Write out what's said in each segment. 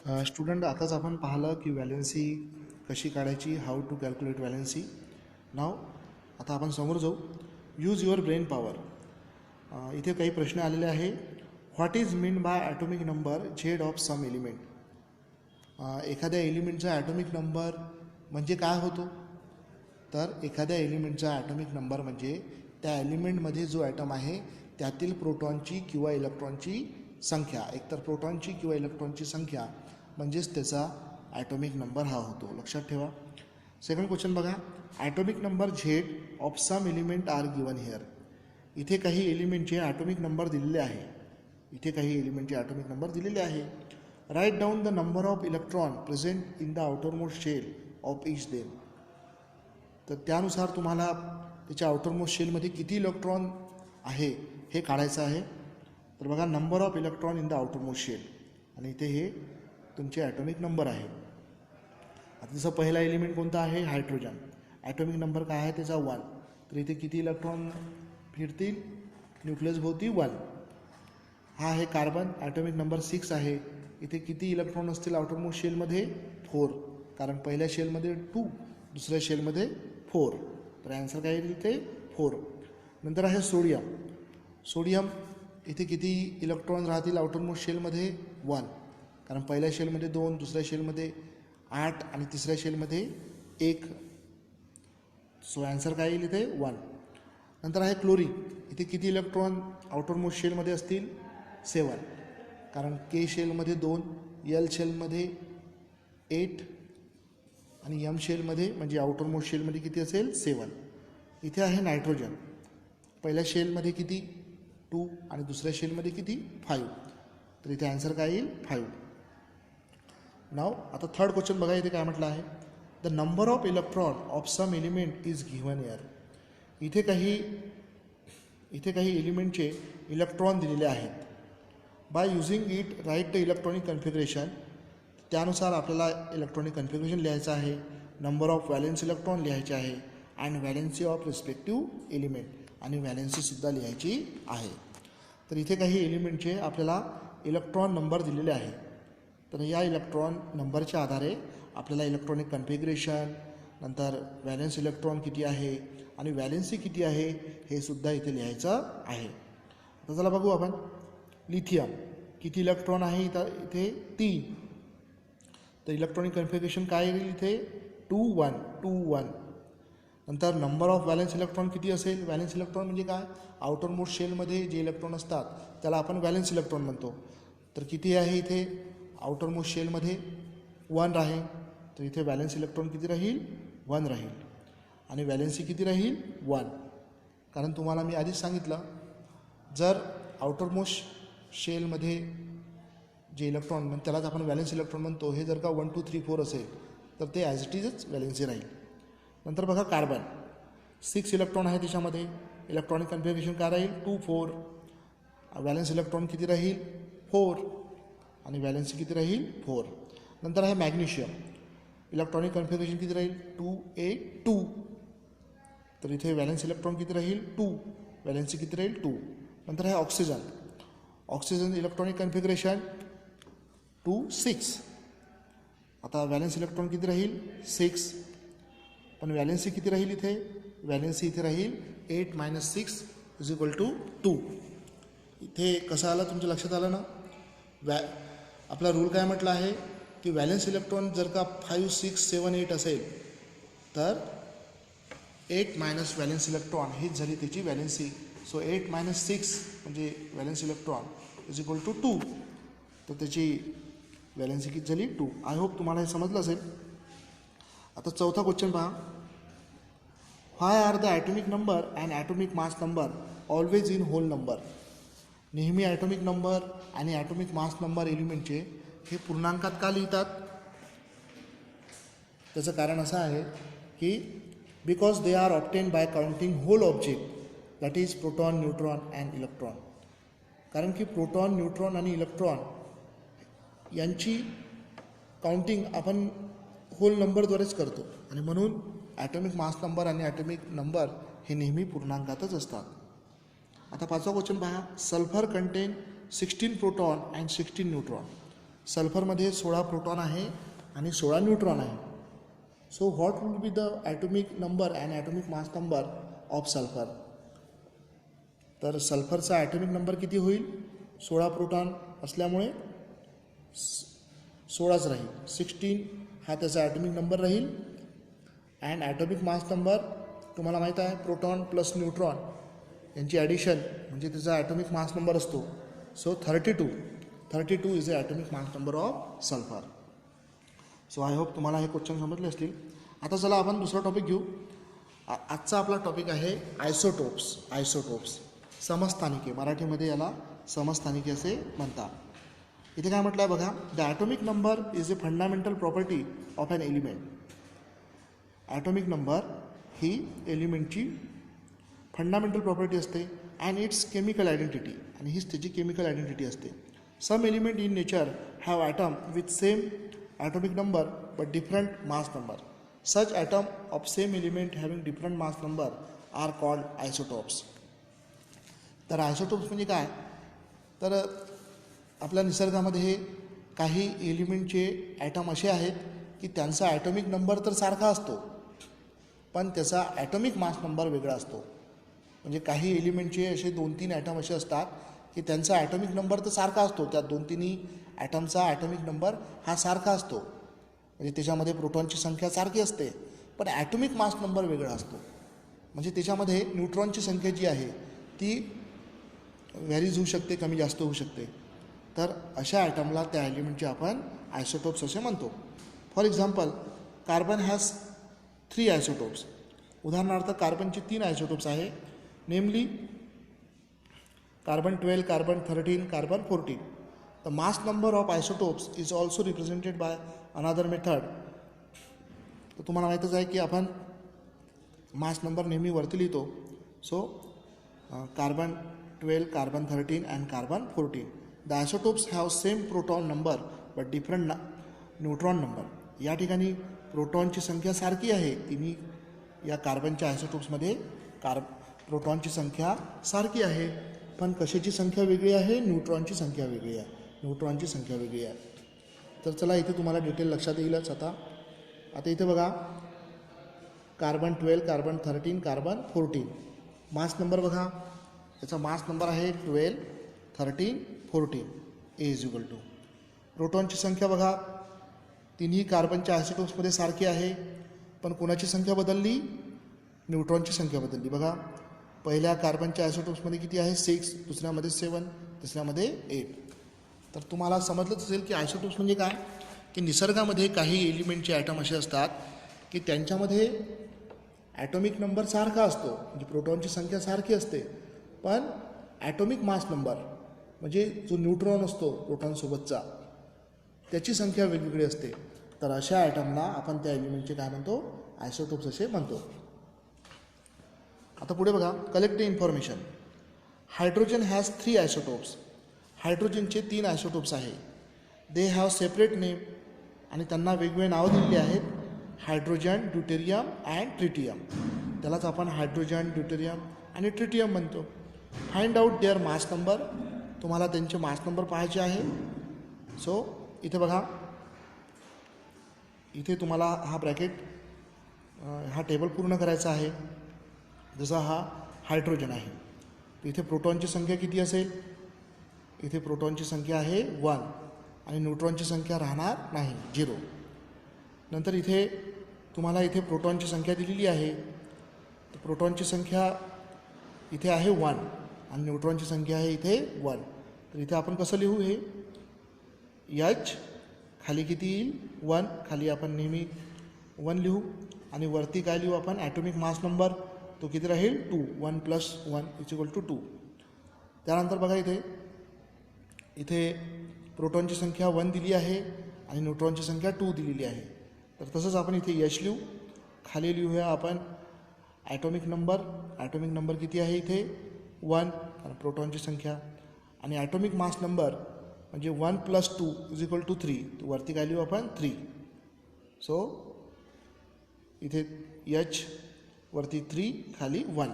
Student, आताच आपण पाहिलं की व्हॅलेन्सी कशी काढायची, हाऊ टू कॅल्क्युलेट व्हॅलेन्सी. नाव आता आपण समोर जाऊ. Use your brain power. इथे काही प्रश्न आलेले आहे. What is mean by atomic number Z of some element. एखाद्या एलिमेंटचा ॲटॉमिक नंबर म्हणजे काय होतो, तर एखाद्या एलिमेंटचा ॲटॉमिक नंबर म्हणजे त्या एलिमेंटमध्ये जो ॲटम आहे त्यातील प्रोटॉनची किंवा इलेक्ट्रॉनची संख्या. एकतर प्रोटॉनची किंवा इलेक्ट्रॉनची संख्या म्हणजेच त्याचा ॲटॉमिक नंबर हा होतो. लक्षात ठेवा. सेकंड क्वेश्चन बघा. Atomic number Z of some element are given here. इथे काही एलिमेंटचे ॲटॉमिक नंबर दिलेले आहे. इथे काही एलिमेंटचे ॲटॉमिक नंबर दिलेले आहे. Write down the number of electron present in the outermost shell of each them. तर त्यानुसार तुम्हाला त्याच्या आउटरमोस्ट शेलमध्ये किती इलेक्ट्रॉन आहे हे काढायचं आहे. तर बघा, number of electron in the outermost shell आणि इथे हे तुमचे ॲटॉमिक नंबर आहे. आता जसं पहिला एलिमेंट कोणता आहे, हायड्रोजन. ॲटॉमिक नंबर काय आहे त्याचा 1. तर इथे किती इलेक्ट्रॉन फिरतील न्यूक्लियस भोवती, 1. हा आहे कार्बन. ॲटॉमिक नंबर 6 आहे. इथे किती इलेक्ट्रॉन असतील आउटरमोस्ट शेलमध्ये, 4. कारण पहिल्या शेलमध्ये 2, दुसऱ्या शेलमध्ये 4. तर ॲन्सर काय येईल इथे, 4. नंतर आहे सोडियम. सोडियम इथे किती इलेक्ट्रॉन राहतील आउटरमोस्ट शेलमध्ये, 1. कारण पहिल्या शेलमध्ये 2, दुसऱ्या शेलमध्ये 8 आणि तिसऱ्या शेलमध्ये 1. सो ॲन्सर काय येईल इथे, 1. नंतर आहे क्लोरीन. इथे किती इलेक्ट्रॉन आउटरमोस्ट शेलमध्ये असतील, 7. कारण के शेलमध्ये 2, एल शेलमध्ये 8 आणि एम शेलमध्ये म्हणजे आउटरमोस्ट शेलमध्ये किती असेल, 7. इथे आहे नायट्रोजन. पहिल्या शेलमध्ये किती, 2 आणि दुसऱ्या शेलमध्ये किती, 5. तर इथे ॲन्सर काय येईल, 5. नाव आता थर्ड क्वेश्चन बघा. इथे काय म्हटलं आहे, the number of electron of some element is given here. इथे काही एलिमेंटचे इलेक्ट्रॉन दिलेले आहेत. By using it write the electronic configuration. त्यानुसार आपल्याला इलेक्ट्रॉनिक कन्फिगरेशन लिहायचं आहे. नंबर ऑफ व्हॅलेन्स इलेक्ट्रॉन लिहायचे आहे and valency of respective element आणि व्हॅलेन्सीसुद्धा लिहायची आहे. तर इथे काही एलिमेंटचे आपल्याला इलेक्ट्रॉन नंबर दिलेले आहे. तर या इलेक्ट्रॉन नंबरच्या आधारे आपल्याला इलेक्ट्रॉनिक कन्फिगरेशन, नंतर व्हॅलेन्स इलेक्ट्रॉन किती आहे आणि व्हॅलेन्सी किती आहे हे सुद्धा इथे लिहायचं आहे. आता चला बघू आपण. लिथियम किती इलेक्ट्रॉन आहे इथे 3. तर इलेक्ट्रॉनिक कन्फिगरेशन काय येईल इथे, 2 1 2 1. नंतर नंबर ऑफ व्हॅलेन्स इलेक्ट्रॉन किती असेल. व्हॅलेन्स इलेक्ट्रॉन म्हणजे काय, आउटरमोस्ट शेलमध्ये जे इलेक्ट्रॉन असतात त्याला आपण व्हॅलेन्स इलेक्ट्रॉन म्हणतो. तर किती आहे इथे आउटरमोस्ट शेलमध्ये, 1 आहे. तर इथे व्हॅलेन्स इलेक्ट्रॉन किती राहील, 1 राहील. आणि व्हॅलेन्सी किती राहील, 1. कारण तुम्हाला मी आधीच सांगितलं, जर आउटरमोस्ट शेलमध्ये जे इलेक्ट्रॉन त्यालाच आपण व्हॅलेन्स इलेक्ट्रॉन म्हणतो, हे जर का 1 2 3 4 असेल तर ते ॲज इट इजच व्हॅलेन्सी राहील. नंतर बघा कार्बन, 6 इलेक्ट्रॉन आहे त्याच्यामध्ये. इलेक्ट्रॉनिक कन्फिगरेशन काय राहील, 2 4. व्हॅलेन्स इलेक्ट्रॉन किती राहील, 4. आणि व्हॅलेन्सी किती राहील, 4. नंतर आहे मॅग्नेशियम. इलेक्ट्रॉनिक कन्फिगरेशन किती राहील, 2 8 2. तर इथे व्हॅलेन्स इलेक्ट्रॉन किती राहील, 2. व्हॅलेन्सी किती राहील, 2. नंतर आहे ऑक्सिजन. Oxygen electronic configuration 2 6. आता व्हॅलेन्स इलेक्ट्रॉन किती राहील, 6. पण व्हॅलेन्सी किती राहील इथे, व्हॅलेन्सी इथे राहील 8 - 6 = 2. इथे कसं आलं तुमच्या लक्षात आलं ना. आपला रूल काय म्हटलं आहे की व्हॅलेन्स इलेक्ट्रॉन जर का 5 6 7 8 असेल तर 8 - व्हॅलेन्स इलेक्ट्रॉन हीच झाली त्याची व्हॅलेन्सी. सो 8 - 6 म्हणजे व्हॅलेन्स इलेक्ट्रॉन = 2. तर त्याची व्हॅलेन्सी किती झाली, 2. आय होप तुम्हाला हे समजलं असेल. आता चौथा क्वेश्चन पहा. Why are the atomic number and atomic mass number always in whole number. नेहमी ॲटॉमिक नंबर आणि ॲटॉमिक मास नंबर एलिमेंटचे हे पूर्णांकात का लिहितात. त्याचं कारण असं आहे की because they are obtain by counting whole object, that is proton, neutron and electron. कारण की प्रोटॉन, न्यूट्रॉन आणि इलेक्ट्रॉन यांची काउंटिंग आपण होल नंबरद्वारेच करतो आणि म्हणून ॲटॉमिक मास नंबर आणि ॲटॉमिक नंबर हे नेहमी पूर्णांकातच असतात. आता पाचवा क्वेश्चन पहा. Sulphur contain 16 proton and 16 neutron. सल्फरमध्ये 16 प्रोटॉन आहे आणि 16 न्यूट्रॉन आहे. So what would be the atomic number and atomic mass number of sulphur. तर सल्फरचा ॲटॉमिक नंबर किती होईल? 16 प्रोटॉन असल्यामुळे 16च राहील. 16 हा त्याचा ॲटॉमिक नंबर राहील. अँड ॲटॉमिक मास नंबर तुम्हाला माहीत आहे, प्रोटॉन प्लस न्यूट्रॉन यांची ॲडिशन म्हणजे त्याचा ॲटॉमिक मास नंबर असतो. So 32 is a atomic mass number of sulphur. So I hope तुम्हाला हे क्वेश्चन समजले असतील. आता चला आपण दुसरा टॉपिक घेऊ. आजचा आपला टॉपिक आहे आयसोटोप्स. समस्थानिके, मराठीमध्ये याला समस्थानिके असे म्हणतात. इथे काय म्हटलं आहे बघा, the atomic number is a fundamental property of an element. Atomic number ही एलिमेंटची फंडामेंटल प्रॉपर्टी असते अँड इट्स केमिकल आयडेंटिटी, आणि हीच त्याची केमिकल आयडेंटिटी असते. Some element in nature have atom with same atomic number but different mass number. Such atom of same element having different mass number are called isotopes. तर isotopes म्हणजे काय? तर आपल्या निसर्गामध्ये काही एलिमेंटचे ॲटम असे आहेत की त्यांचा ॲटॉमिक नंबर तर सारखा असतो, पण त्याचा ॲटॉमिक मास नंबर वेगळा असतो. म्हणजे काही एलिमेंटचे असे 2-3 ॲटम असे असतात की त्यांचा ॲटॉमिक नंबर तर सारखा असतो, त्या 2-3 ॲटमचा ॲटॉमिक नंबर हा सारखा असतो, म्हणजे त्याच्यामध्ये प्रोटॉनची संख्या सारखी असते, पण ॲटॉमिक मास नंबर वेगळा असतो. म्हणजे त्याच्यामध्ये न्यूट्रॉनची संख्या जी आहे ती व्हॅरीज होऊ शकते, कमी जास्त होऊ शकते. तर अशा ॲटमला त्या एलिमेंटचे आपण आयसोटोप्स असे म्हणतो. For example, carbon has 3 isotopes. उदाहरणार्थ कार्बनचे 3 आयसोटोप्स आहे, नेमली carbon 12, carbon 13, carbon 14. The mass number of isotopes is also represented by another method. तर तुम्हाला माहीतच आहे की आपण मास नंबर नेहमी वरती लिहितो. So carbon 12, carbon 13 and carbon 14. The isotopes have same proton number but different neutron number. या ठिकाणी प्रोटॉनची संख्या सारखी आहे. तिन्ही या कार्बनच्या आयसोटोप्समध्ये प्रोटॉनची संख्या सारखी आहे, पण कशाची संख्या वेगळी आहे? न्यूट्रॉनची संख्या वेगळी आहे. तर चला इथे तुम्हाला डिटेल लक्षात येईलच. आता इथे बघा, carbon 12, carbon 13, carbon 14. Mass number बघा, याचा मास नंबर आहे 12, 13, 14. ए इज इक्वल टू. प्रोटॉनची संख्या बघा, तिन्ही कार्बनच्या आयसोटोप्समध्ये सारखी आहे, पण कोणाची संख्या बदलली? न्यूट्रॉनची संख्या बदलली. बघा, पहिल्या कार्बनच्या आयसोटोप्समध्ये किती आहे? 6, दुसऱ्यामध्ये 7, तिसऱ्यामध्ये 8. तर तुम्हाला समजलंच असेल की आयसोटोप्स म्हणजे काय, की निसर्गामध्ये काही एलिमेंटचे ॲटम असे असतात की त्यांच्यामध्ये ॲटॉमिक नंबर सारखा असतो, म्हणजे प्रोटॉनची संख्या सारखी असते, पण ॲटॉमिक मास नंबर म्हणजे जो न्यूट्रॉन असतो प्रोटॉनसोबतचा त्याची संख्या वेगवेगळी असते. तर अशा ॲटमला आपण त्या एलिमेंटचे काय म्हणतो? आयसोटोप्स असे म्हणतो. आता पुढे बघा, collect the information. Hydrogen has 3 isotopes. हायड्रोजनचे 3 आयसोटोप्स आहे. दे हॅव सेपरेट नेम, आणि त्यांना वेगवेगळे नावं दिलेली आहेत. Hydrogen, deuterium and tritium. त्यालाच आपण हायड्रोजन, ड्यूटेरियम आणि ट्रिटियम म्हणतो. Find out their mass number. तुम्हाला त्यांचे मास नंबर पाहायचे आहे. सो इथे बघा, इथे तुम्हाला हा ब्रॅकेट हा टेबल पूर्ण करायचा आहे. जसा हा हायड्रोजन आहे, इथे प्रोटॉनची संख्या किती असेल? इथे प्रोटॉनची संख्या आहे 1 आणि न्यूट्रॉनची संख्या राहणार नाही, 0. नंतर इथे तुम्हाला इथे प्रोटॉनची संख्या दिलेली आहे. तर प्रोटॉनची संख्या इथे आहे 1 आणि न्यूट्रॉनची संख्या आहे इथे 1. तर इथे आपण कसं लिहू? हे H खाली किती येईल? 1. खाली आपण नेहमी 1 लिहू, आणि वरती काय लिहू आपण? Atomic mass number. तो किती राहील? 2. 1 + 1 = 2. त्यानंतर बघा, इथे प्रोटॉनची संख्या 1 दिली आहे आणि न्यूट्रॉनची संख्या 2 दिलेली आहे. तर तसंच आपण इथे H लिहू, खाली लिहूया आपण ॲटॉमिक नंबर. ॲटॉमिक नंबर किती आहे इथे? 1, कारण प्रोटॉनची संख्या, आणि ॲटॉमिक मास नंबर म्हणजे 1 + 2 = 3. वरती काय लिहू आपण? 3. सो इथे H वरती 3, खाली 1,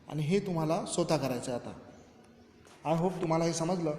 आणि हे तुम्हाला स्वतः करायचं आहे. आता आय होप तुम्हाला हे समजलं.